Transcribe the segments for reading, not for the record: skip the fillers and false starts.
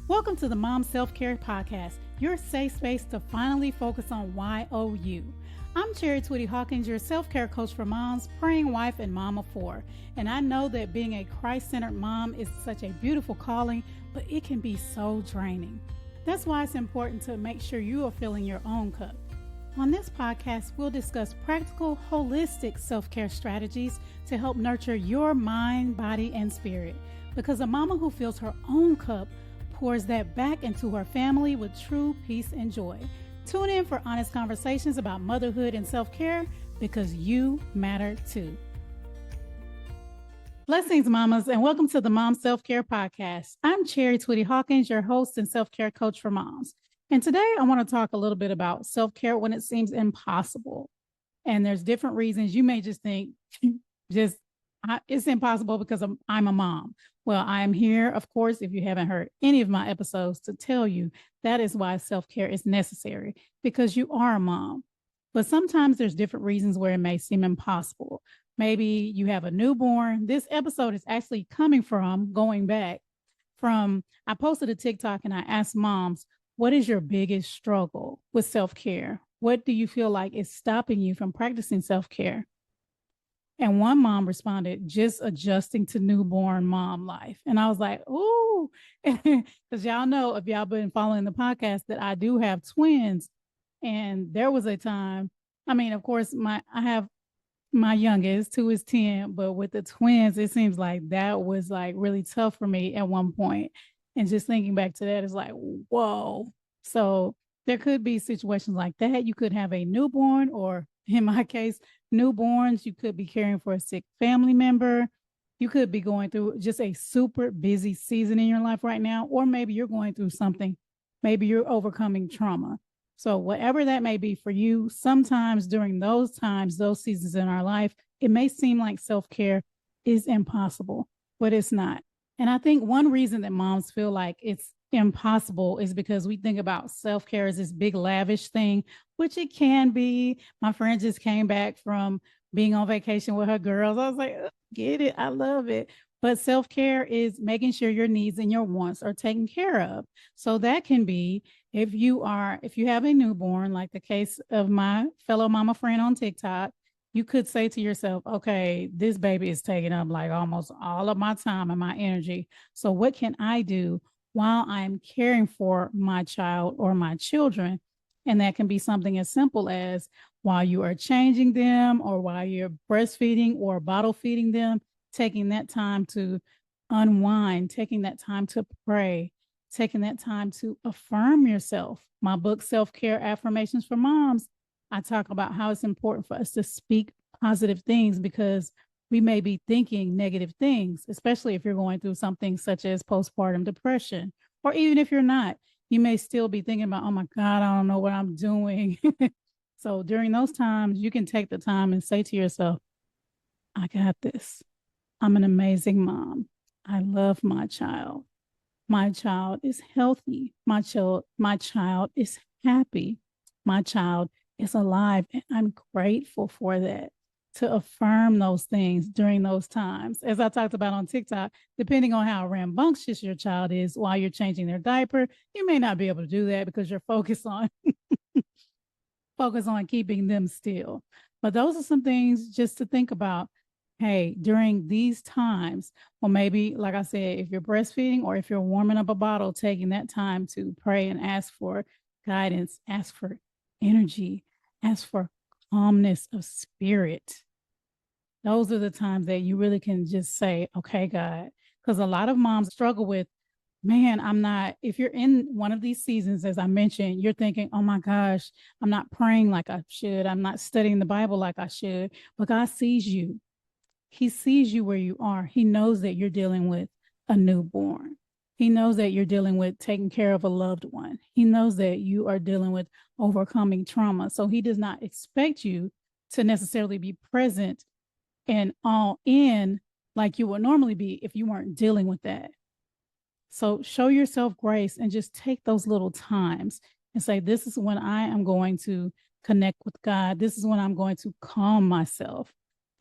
Welcome to the Mom Self-Care Podcast, your safe space to finally focus on YOU. I'm Chari Twitty-Hawkins, your self-care coach for moms, praying wife, and mom of four. And I know that being a Christ-centered mom is such a beautiful calling, but it can be so draining. That's why it's important to make sure you are filling your own cup. On this podcast, we'll discuss practical, holistic self-care strategies to help nurture your mind, body, and spirit. Because a mama who fills her own cup pours that back into her family with true peace and joy. Tune in for honest conversations about motherhood and self-care because you matter too. Blessings, mamas, and welcome to the Mom Self-Care Podcast. I'm Chari Twitty-Hawkins, your host and self-care coach for moms. And today I want to talk a little bit about self-care when it seems impossible. And there's different reasons. You may just think it's impossible because I'm a mom. Well, I am here, of course, if you haven't heard any of my episodes, to tell you that is why self-care is necessary, because you are a mom. But sometimes there's different reasons where it may seem impossible. Maybe you have a newborn. This episode is actually going back from, I posted a TikTok and I asked moms, what is your biggest struggle with self-care? What do you feel like is stopping you from practicing self-care? And one mom responded, just adjusting to newborn mom life. And I was like, ooh, because y'all know, if y'all been following the podcast, that I do have twins. And there was a time, of course, I have my youngest, who is 10, but with the twins, it seems like that was like really tough for me at one point. And just thinking back to that is like, whoa. So there could be situations like that. You could have a newborn, or in my case, newborns. You could be caring for a sick family member. You could be going through just a super busy season in your life right now, or maybe you're going through something. Maybe you're overcoming trauma. So whatever that may be for you, sometimes during those times, those seasons in our life, it may seem like self-care is impossible, but it's not. And I think one reason that moms feel like it's impossible is because we think about self-care as this big lavish thing, which it can be. My friend just came back from being on vacation with her girls. I was like, get it. I love it. But self-care is making sure your needs and your wants are taken care of. So that can be if you have a newborn, like the case of my fellow mama friend on TikTok, you could say to yourself, okay, this baby is taking up like almost all of my time and my energy. So what can I do while I'm caring for my child or my children? And that can be something as simple as while you are changing them, or while you're breastfeeding or bottle feeding them, taking that time to unwind, taking that time to pray, taking that time to affirm yourself. My book, Self-Care Affirmations for Moms, I talk about how it's important for us to speak positive things, because we may be thinking negative things, especially if you're going through something such as postpartum depression, or even if you're not, you may still be thinking about, oh my God, I don't know what I'm doing. So during those times, you can take the time and say to yourself, I got this. I'm an amazing mom. I love my child. My child is healthy. My child is happy. My child is alive. And I'm grateful for that. To affirm those things during those times. As I talked about on TikTok, depending on how rambunctious your child is while you're changing their diaper, you may not be able to do that because you're focused on keeping them still. But those are some things just to think about. Hey, during these times, or maybe, like I said, if you're breastfeeding or if you're warming up a bottle, taking that time to pray and ask for guidance, ask for energy, ask for calmness of spirit. Those are the times that you really can just say, okay, God, because a lot of moms struggle with, man, if you're in one of these seasons, as I mentioned, you're thinking, oh my gosh, I'm not praying like I should. I'm not studying the Bible like I should. But God sees you. He sees you where you are. He knows that you're dealing with a newborn. He knows that you're dealing with taking care of a loved one. He knows that you are dealing with overcoming trauma. So he does not expect you to necessarily be present and all in like you would normally be if you weren't dealing with that. So show yourself grace and just take those little times and say, this is when I am going to connect with God. This is when I'm going to calm myself.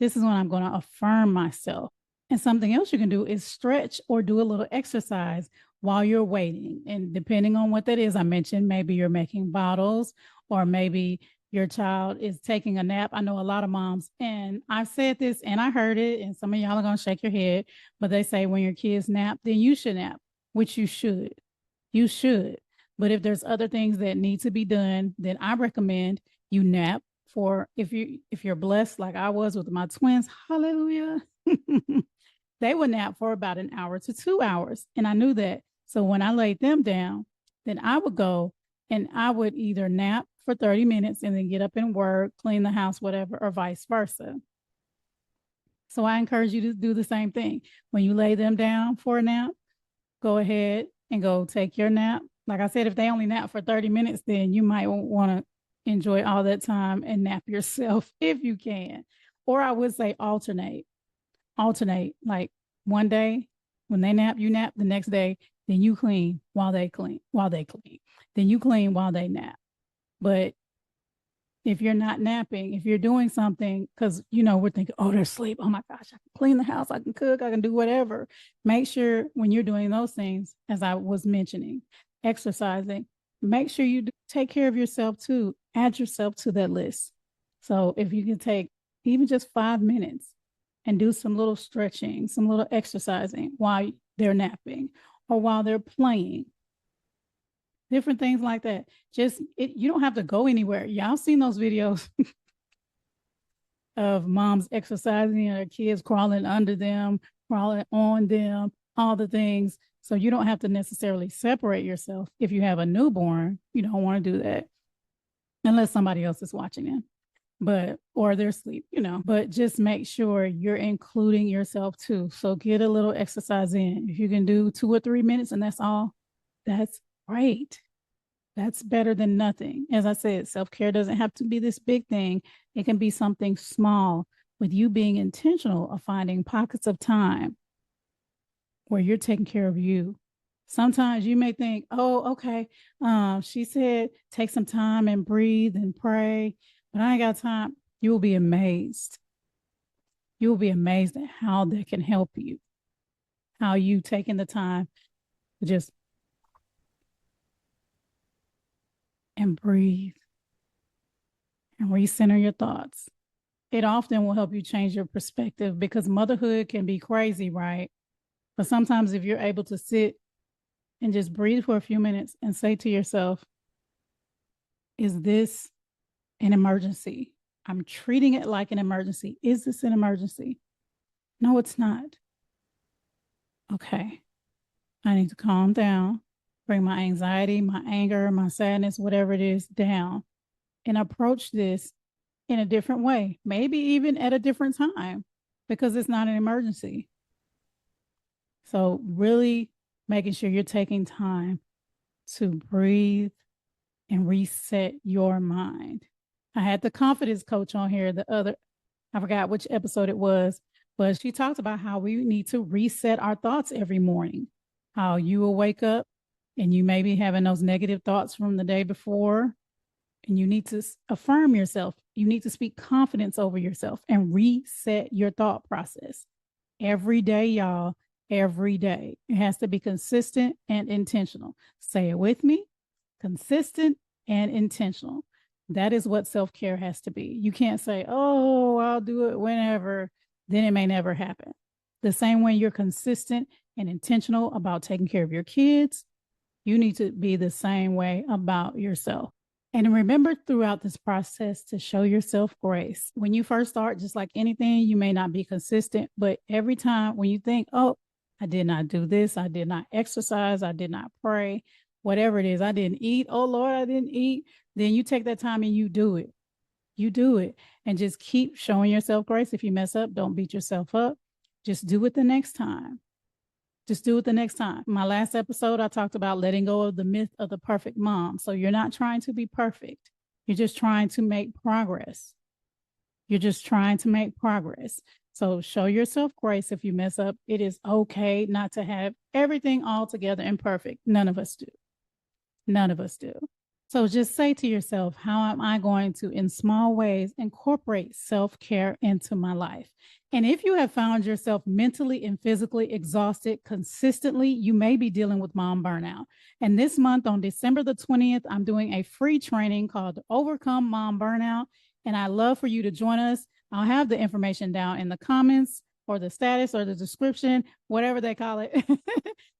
This is when I'm going to affirm myself. And something else you can do is stretch or do a little exercise while you're waiting. And depending on what that is, I mentioned maybe you're making bottles, or maybe your child is taking a nap. I know a lot of moms, and I've said this and I heard it, and some of y'all are going to shake your head, but they say when your kids nap, then you should nap, which you should. You should. But if there's other things that need to be done, then I recommend you nap for, if you're blessed like I was with my twins, hallelujah. They would nap for about an hour to 2 hours. And I knew that. So when I laid them down, then I would go and I would either nap for 30 minutes and then get up and work, clean the house, whatever, or vice versa. So I encourage you to do the same thing. When you lay them down for a nap, go ahead and go take your nap. Like I said, if they only nap for 30 minutes, then you might want to enjoy all that time and nap yourself if you can. Or I would say alternate. Like one day when they nap, you nap. The next day, then you clean while they clean. Then you clean while they nap. But if you're not napping, if you're doing something, because we're thinking, oh, they're asleep, oh my gosh, I can clean the house, I can cook, I can do whatever. Make sure when you're doing those things, as I was mentioning, exercising, make sure you take care of yourself too. Add yourself to that list. So if you can take even just 5 minutes and do some little stretching, some little exercising while they're napping or while they're playing, different things like that. You don't have to go anywhere. Y'all seen those videos of moms exercising and their kids crawling under them, crawling on them, all the things. So you don't have to necessarily separate yourself. If you have a newborn, you don't want to do that unless somebody else is watching them, or they're asleep, but just make sure you're including yourself too. So get a little exercise in. If you can do 2 or 3 minutes and that's all, that's great. That's better than nothing. As I said, self-care doesn't have to be this big thing. It can be something small, with you being intentional of finding pockets of time where you're taking care of you. Sometimes you may think, oh, okay, she said take some time and breathe and pray, but I ain't got time. You will be amazed. You will be amazed at how that can help you, how you taking the time to just and breathe and recenter your thoughts. It often will help you change your perspective, because motherhood can be crazy, right? But sometimes if you're able to sit and just breathe for a few minutes and say to yourself, is this an emergency? I'm treating it like an emergency. Is this an emergency? No, it's not. Okay. I need to calm down, bring my anxiety, my anger, my sadness, whatever it is, down, and approach this in a different way, maybe even at a different time, because it's not an emergency. So really making sure you're taking time to breathe and reset your mind. I had the confidence coach on here, I forgot which episode it was, but she talked about how we need to reset our thoughts every morning, how you will wake up and you may be having those negative thoughts from the day before, and you need to affirm yourself. You need to speak confidence over yourself and reset your thought process every day, y'all. Every day. It has to be consistent and intentional. Say it with me. Consistent and intentional. That is what self-care has to be. You can't say, oh, I'll do it whenever. Then it may never happen. The same way you're consistent and intentional about taking care of your kids, you need to be the same way about yourself. And remember throughout this process to show yourself grace. When you first start, just like anything, you may not be consistent, but every time when you think, oh, I did not do this, I did not exercise, I did not pray, whatever it is, I didn't eat, oh Lord, I didn't eat, then you take that time and you do it. You do it and just keep showing yourself grace. If you mess up, don't beat yourself up. Just do it the next time. Just do it the next time. My last episode, I talked about letting go of the myth of the perfect mom. So you're not trying to be perfect. You're just trying to make progress. You're just trying to make progress. So show yourself grace if you mess up. It is okay not to have everything all together and perfect. None of us do. None of us do. So just say to yourself, how am I going to, in small ways, incorporate self-care into my life? And if you have found yourself mentally and physically exhausted consistently, you may be dealing with mom burnout. And this month on December the 20th, I'm doing a free training called Overcome Mom Burnout. And I'd love for you to join us. I'll have the information down in the comments or the status or the description, whatever they call it.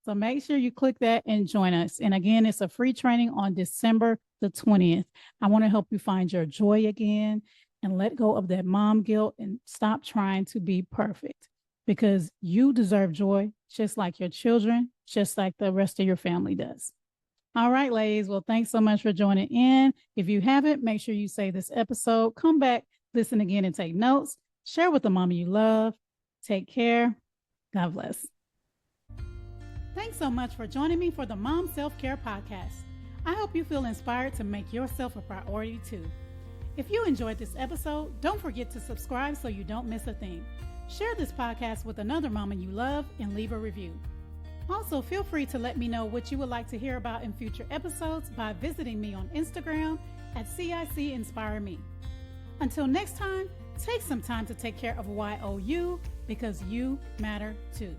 So make sure you click that and join us. And again, it's a free training on December the 20th. I want to help you find your joy again and let go of that mom guilt and stop trying to be perfect, because you deserve joy just like your children, just like the rest of your family does. All right, ladies. Well, thanks so much for joining in. If you haven't, make sure you save this episode, come back, listen again, and take notes. Share with the mama you love. Take care. God bless. Thanks so much for joining me for the Mom Self-Care Podcast. I hope you feel inspired to make yourself a priority too. If you enjoyed this episode, don't forget to subscribe so you don't miss a thing. Share this podcast with another mama you love and leave a review. Also, feel free to let me know what you would like to hear about in future episodes by visiting me on Instagram at CIC Inspire Me. Until next time, take some time to take care of YOU, because you matter too.